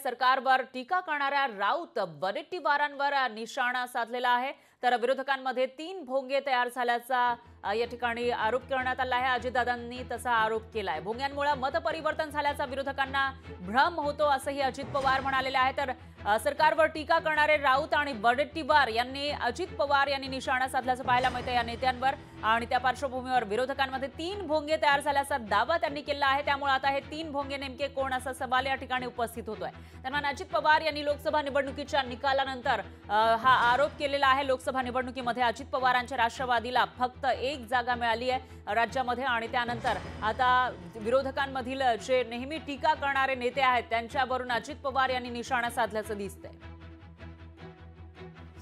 सरकारवर टीका करणाऱ्या राऊत वडेट्टीवारांवर निशाणा साधलेला आहे। तर विरोधकांमध्ये 3 भोंगे तयार झाल्याचा या ठिकाणी आरोप करण्यात आला आहे। अजितदादांनी तसा आरोप केलाय। भोंग्यांमुळे मतपरिवर्तन झाल्याचा विरोधकांना भ्रम होतो असंही अजित पवार म्हणालेले आहे। तर सरकारवर टीका करणारे राऊत आणि वडेट्टीवार यांनी अजित पवार यांनी निशाणा साधल्याचं पाहायला मिळतं या नेत्यांवर। आणि त्या पार्श्वभूमीवर विरोधकांमध्ये 3 भोंगे तयार झाल्याचा दावा त्यांनी केला आहे। त्यामुळे आता हे 3 भोंगे नेमके कोण असा सवाल या ठिकाणी उपस्थित होतोय। दरम्यान अजित पवार यांनी लोकसभा निवडणुकीच्या निकालानंतर हा आरोप केलेला आहे। लोकसभा निवडणुकीमध्ये अजित पवारांच्या राष्ट्रवादीला फक्त 1 जागा मिळाली आहे राज्यामध्ये। आणि त्यानंतर आता विरोधकांमधील जे नेहमी टीका करणारे नेते आहेत त्यांच्यावरून अजित पवार यांनी निशाणा साधल्याचं दिसतंय।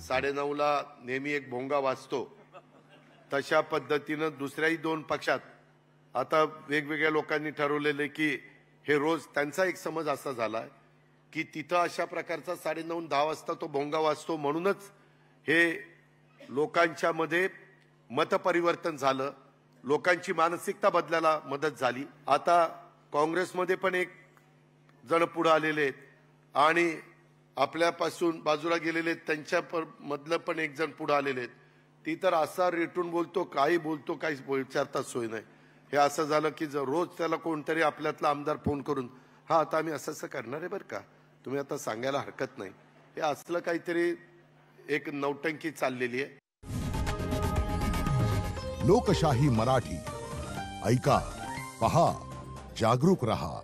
9:30 ला नेहमी एक भोंगा वाजतो, तशा पद्धतीने दुसऱ्याही 2 पक्षात आता वेगवेगळ्या लोकांनी ठरवलेले की हे रोज त्यांचा एक समज असा झाला की तिथं अशा प्रकारचा 9:30-10 वाजता तो भोंगा वाजतो म्हणूनच हे लोकांच्या मध्ये मतपरिवर्तन झालं, लोकांची मानसिकता बदलायला मदत झाली। आता काँग्रेसमध्ये पण एक जण पुढे आलेले आहेत आणि आपल्यापासून बाजूला गेलेले त्यांच्या मधलं पण एक जण पुढे आलेले आहेत। ती तर असा रेटून बोलतो, काही बोलतो, काही विचारता सोय नाही। हे असं झालं की जर रोज त्याला कोणतरी आपल्यातला आमदार फोन करून हा आता आम्ही असं करणार आहे बरं का, तुम्ही आता सांगायला हरकत नाही, हे असलं काहीतरी एक नौटंकी चाललेली आहे। लोकशाही मराठी ऐका, पहा, जागरूक रहा।